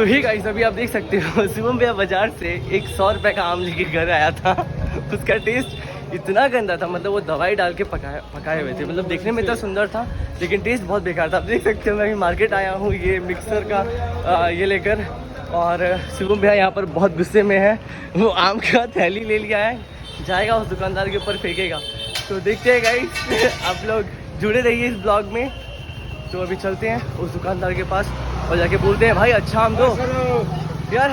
सो ही guys अभी आप देख सकते हो शुभम भैया बाजार से एक 100 रुपये का आम लेके घर आया था। उसका टेस्ट इतना गंदा था, मतलब वो दवाई डाल के पकाए हुए थे। मतलब देखने में इतना सुंदर था लेकिन टेस्ट बहुत बेकार था। आप देख सकते हो मैं अभी मार्केट आया हूँ ये मिक्सर का ये लेकर, और शुभम भैया यहाँ पर बहुत गुस्से में है। वो आम का थैली ले लिया है, जाएगा उस दुकानदार के ऊपर फेंकेगा। तो देखते हैं गाइस, आप लोग जुड़े रहिए इस ब्लॉग में। तो अभी चलते हैं उस दुकानदार के पास और जाके बोलते हैं भाई अच्छा आम दो यार।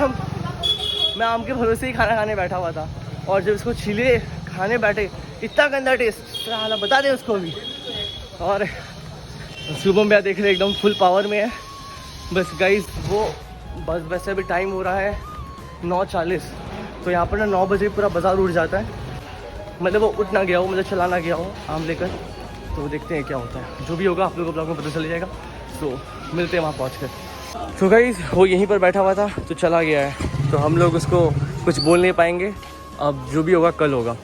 मैं आम के भरोसे ही खाना खाने बैठा हुआ था और जब इसको छीले खाने बैठे इतना गंदा टेस्ट, साला बता दें उसको भी। और शुभम भैया देख रहे एकदम फुल पावर में है। बस गाइस वो बस वैसे अभी टाइम हो रहा है 9:40, तो यहाँ पर ना 9 बजे पूरा बाजार उठ जाता है। मतलब वो उठ ना गया हो, मतलब चला ना गया हो आम लेकर। तो देखते हैं क्या होता है, जो भी होगा आप लोगों को ब्लॉग में पता चल जाएगा। तो मिलते हैं वहाँ पहुँच। तो गाइस वो यहीं पर बैठा हुआ था तो चला गया है, तो हम लोग उसको कुछ बोल नहीं पाएंगे। अब जो भी होगा कल होगा।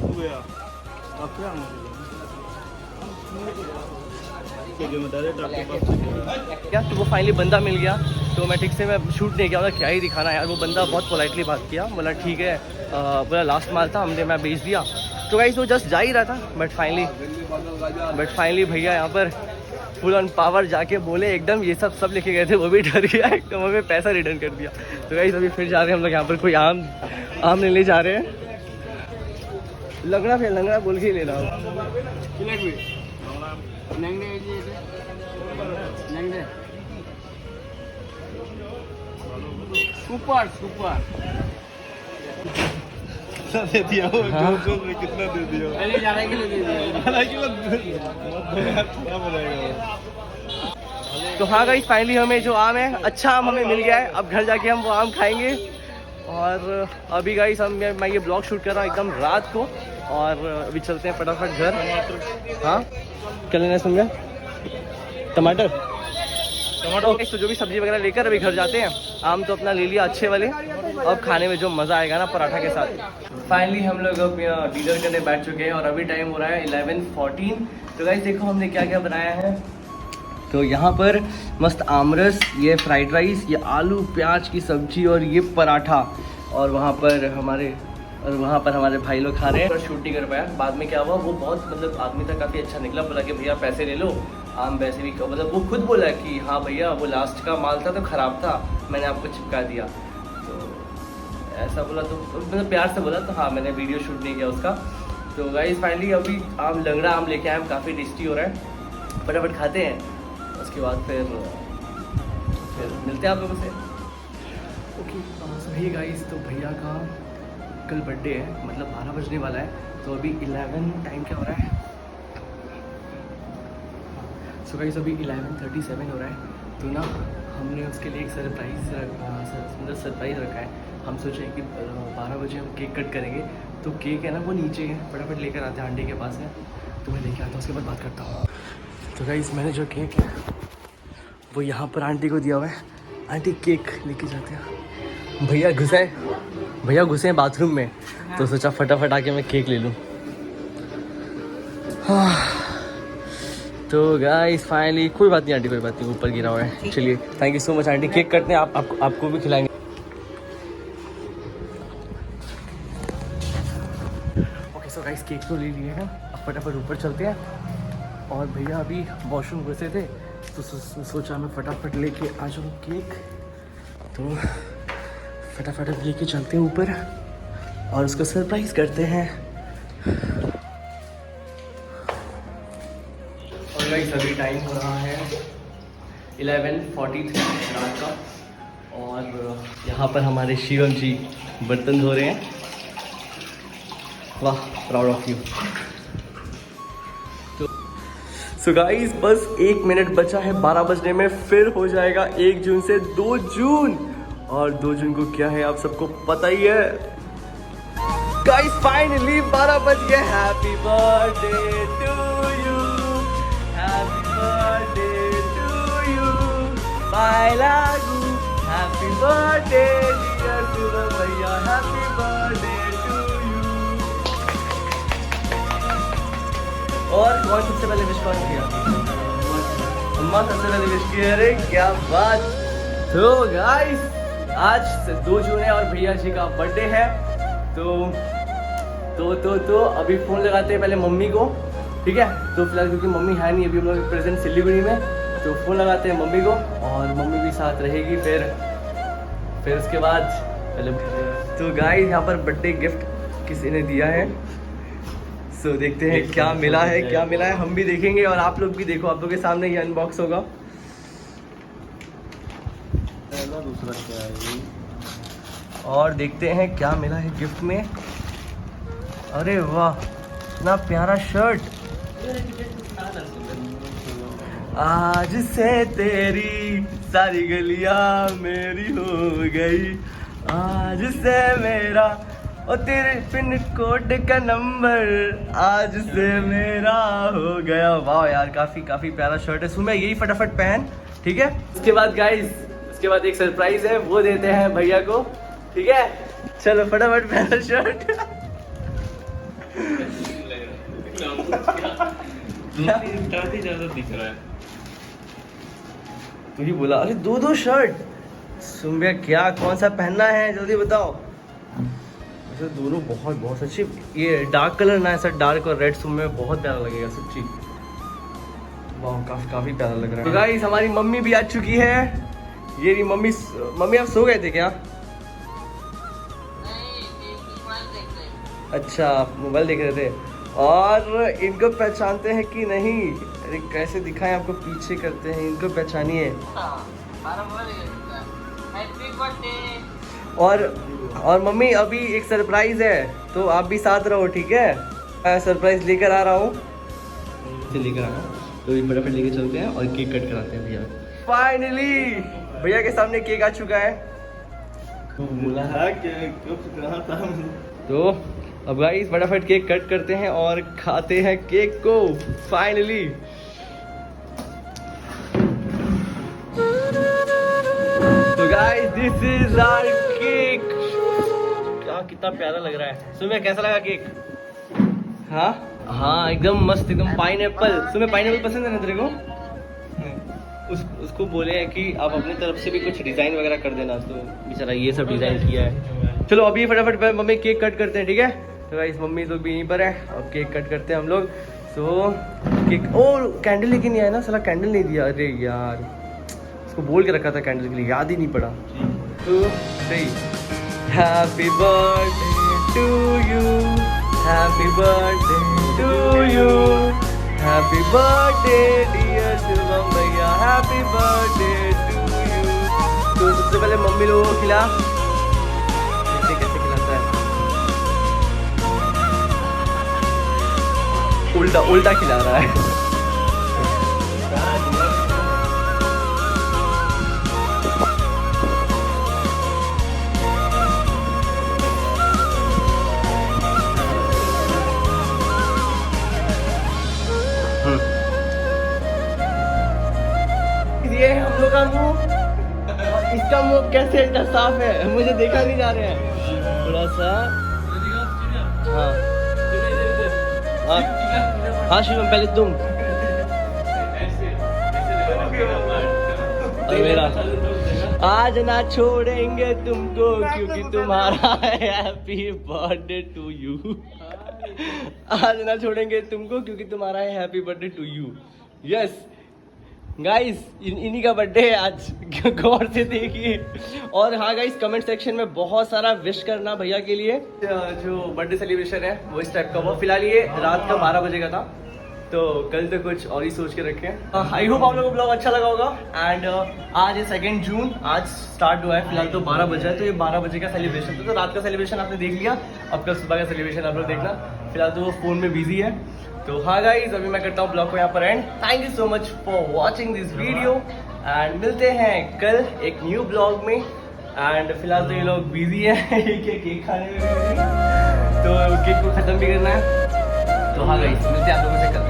क्या तो वो फाइनली बंदा मिल गया, तो मैं ठीक से मैं शूट नहीं किया, मतलब क्या ही दिखाना यार। वो बंदा बहुत पोलाइटली बात किया, बोला ठीक है, बोला लास्ट माल था हमने मैं बेच दिया। तो गाइस वो जस्ट जा ही रहा था, बट फाइनली भैया यहाँ पर फुल ऑन पावर जाके बोले एकदम ये सब लेके गए थे, वो भी डर गया एकदम, हमें पैसा रिटर्न कर दिया। तो गाइस अभी फिर जा रहे हैं हम लोग यहाँ पर कोई आम लेने जा रहे हैं। लंगड़ा बोल के ही ले रहा हूँ। सुपर दे दिया वो जो में कितना दे दिया? पहले 11 किलो दे दिया। 11 किलो खराब हो जाएगा। तो हाँ गाइस फाइनली हमें जो आम है अच्छा आम हमें मिल गया है। अब घर जाके हम वो आम खाएंगे। और अभी गाइस मैं ये ब्लॉग शूट कर रहा हूँ एकदम रात को, और अभी चलते हैं फटाफट घर। हाँ क्या लेना है समझा? टमाटर ओके। तो जो भी सब्जी वगैरह लेकर अभी घर जाते हैं। आम तो अपना ले लिया अच्छे वाले, अब खाने में जो मज़ा आएगा ना पराठा के साथ। फाइनली हम लोग अब डिनर करने बैठ चुके हैं और अभी टाइम हो रहा है 11:14। तो गाइस देखो हमने क्या क्या बनाया है। तो यहाँ पर मस्त आमरस, ये फ्राइड राइस, ये आलू प्याज की सब्जी और ये पराठा। और वहाँ पर हमारे भाई लोग खा रहे हैं। शूट नहीं कर पाया, बाद में क्या हुआ वो बहुत मतलब आदमी था काफ़ी अच्छा निकला। बोला कि भैया पैसे ले लो, आम वैसे भी मतलब वो खुद बोला कि हाँ भैया वो लास्ट का माल था तो ख़राब था, मैंने आपको चिपका दिया। तो ऐसा बोला तो मतलब प्यार से बोला, तो हाँ मैंने वीडियो शूट नहीं किया उसका। तो गाइस फाइनली अभी लंगड़ा आम लेके आए हम, काफ़ी टेस्टी हो रहा है। फटाफट खाते हैं, उसके बाद फिर मिलते हैं आप लोगों से। ओके सही गाइस, तो भैया का कल बर्थडे है, मतलब 12 बजने वाला है। तो अभी 11 टाइम क्या हो रहा है? सो गाइस अभी 11:37 हो रहा है। तो ना हमने उसके लिए एक सरप्राइज़ रखा है। हम सोचे कि 12 बजे हम केक कट करेंगे। तो केक है ना वो नीचे है, फटाफट लेकर आते हैं, आंटी के पास है, तो मैं लेके आता हूँ, उसके बाद बात करता हूँ। तो गाइस मैंने जो केक है वो यहाँ पर आंटी को दिया हुआ है। आंटी केक लेके जाते हैं। भैया घुसे हैं बाथरूम में, तो सोचा फटाफट आके मैं केक ले लूँ। तो गाइस फाइनली कोई बात नहीं आंटी, कोई बात नहीं, ऊपर गिरा हुआ है। चलिए thank you so much aunty, cake कटते हैं, आपको भी खिलाएंगे। ओके सो गाइस केक तो ले लिए हैं, अब फटाफट ऊपर चलते हैं। और भैया अभी वॉशरूम घुसे थे तो सोचा मैं फटाफट लेके आ जाऊँ केक। तो फटाफट अब लेके चलते हैं ऊपर और उसको सरप्राइज करते हैं। और गाइस अभी टाइम हो रहा है 11:43 रात का, और यहाँ पर हमारे शिवम जी बर्तन धो रहे हैं। वाह proud of you. So guys बस 1 मिनट बचा है 12 बजने में, फिर हो जाएगा 1 जून से 2 जून। और 2 जून को क्या है आप सबको पता ही है। गाइस फाइनली 12 बज गए। Happy birthday to you, happy birthday to you my लागू, हैप्पी बर्थडे डियर शुभम भैया, हैप्पी बर्थडे टू यू। और कौन सबसे पहले विश कौन किया? अम्मा सबसे पहले विश की। अरे क्या बात। तो गाइस आज 2 जून है और भैया जी का बर्थडे है। तो अभी फ़ोन लगाते हैं पहले मम्मी को, ठीक है। तो फिलहाल क्योंकि मम्मी है नहीं, अभी हम लोग प्रेजेंट सिलीगुड़ी में, तो फ़ोन लगाते हैं मम्मी को और मम्मी भी साथ रहेगी। फिर उसके बाद पहले तो गाइस यहाँ पर बर्थडे गिफ्ट किसी ने दिया है, सो देखते हैं क्या मिला है, हम भी देखेंगे और आप लोग भी देखो, आप लोग के सामने ये अनबॉक्स होगा। दूसरा क्या है ये? और देखते हैं क्या मिला है गिफ्ट में। अरे वाह, इतना प्यारा शर्ट। आज से तेरी सारी गलियां मेरी हो गई, आज से मेरा और तेरे पिन कोड का नंबर आज से मेरा हो गया। वाह यार, काफ़ी प्यारा शर्ट है। सुबह यही फटाफट पहन, ठीक है। उसके बाद गाइस, उसके बाद एक सरप्राइज है, वो देते हैं भैया को, ठीक है। चलो फटाफट पहनो शर्ट। काफी ज्यादा दिख रहा है। तू ही बोला, अरे 2 शर्ट। सुम्बिया क्या, कौन सा पहनना है जल्दी बताओ। वैसे दोनों बहुत अच्छी, ये डार्क कलर ना, ऐसा डार्क और रेड सुम्बिया में बहुत प्यारा लगेगा सच्ची। वाह, काफी प्यारा लग रहा है। तो गाइस हमारी मम्मी भी आ चुकी है। ये रही मम्मी आप सो गए थे क्या? अच्छा, आप मोबाइल देख रहे थे। और इनको पहचानते हैं कि नहीं? अरे कैसे दिखाएं आपको, पीछे करते हैं, इनको पहचानिए। और मम्मी अभी एक सरप्राइज है, तो आप भी साथ रहो, ठीक है। मैं सरप्राइज लेकर आ रहा हूँ, लेकर आ रहा हूँ, तो फटाफट लेके चलते हैं और केक कट कराते हैं भैया। फाइनली भैया के सामने केक आ चुका है। बोला है कि कब कहा था। तो अब गाइस फटाफट केक कट करते हैं और खाते हैं केक को फाइनली। तो guys this is our cake. क्या कितना प्यारा लग रहा है। सुबह कैसा लगा केक? हाँ एकदम मस्त, एकदम पाइनएप्पल। सुबह पाइनएप्पल पसंद है ना तेरे को? उसको बोले हैं कि आप अपनी तरफ से भी कुछ डिज़ाइन वगैरह कर देना, तो बेचारा ये सब डिज़ाइन किया है। चलो अभी फटाफट मम्मी केक कट करते हैं, ठीक है। तो गाइस मम्मी लोग भी यहीं पर है, अब केक कट करते हैं हम लोग। सो केक, ओ कैंडल लेके नहीं आया ना, साला कैंडल नहीं दिया। अरे यार, उसको बोल के रखा था कैंडल के लिए, याद ही नहीं पड़ा। तो सही, happy birthday to you, happy birthday to you, happy birthday dear Shubham भैया, हैप्पी बर्थडे टू यू। तो सबसे पहले मम्मी लोगों को खिला, कैसे खिलाता है, उल्टा खिला रहा है। ये हम लोग का मुंह, इसका मुंह कैसे इतना साफ है, मुझे देखा नहीं जा रहा है थोड़ा सा। हाँ शिवम, पहले तुम और मेरा। आज ना छोड़ेंगे तुमको क्योंकि तुम्हारा हैप्पी बर्थडे टू यू। आज ना छोड़ेंगे तुमको क्योंकि तुम्हारा है happy birthday to you. Yes guys, इन्हीं का बर्थडे है आज, गौर से देखिए। और हाँ गाइस, कमेंट सेक्शन में बहुत सारा विश करना भैया के लिए। जो बर्थडे सेलिब्रेशन है वो इस टाइप का हुआ। फिलहाल ये रात का 12 बजे का था, तो कल तो कुछ और ही सोच के रखे हैं। आई होप आप लोगों को ब्लॉग अच्छा लगा होगा। एंड आज है 2 जून, आज स्टार्ट हुआ है। फिलहाल तो 12 बजा है, तो ये 12 बजे का सेलिब्रेशन था। तो रात का सेलिब्रेशन आपने देख लिया, अब कल सुबह का सेलिब्रेशन आप लोग देखना। फिलहाल तो वो फ़ोन में बिजी है। तो हाँ गाइस, अभी मैं करता हूँ ब्लॉग को यहाँ पर and. Thank you so much for watching this video and मिलते हैं कल एक न्यू ब्लॉग में। एंड फिलहाल तो ये लोग बिजी है केक खाने में, तो केक को ख़त्म भी करना है। तो हाँ गाइस, मिलते हैं आप लोगों से कल।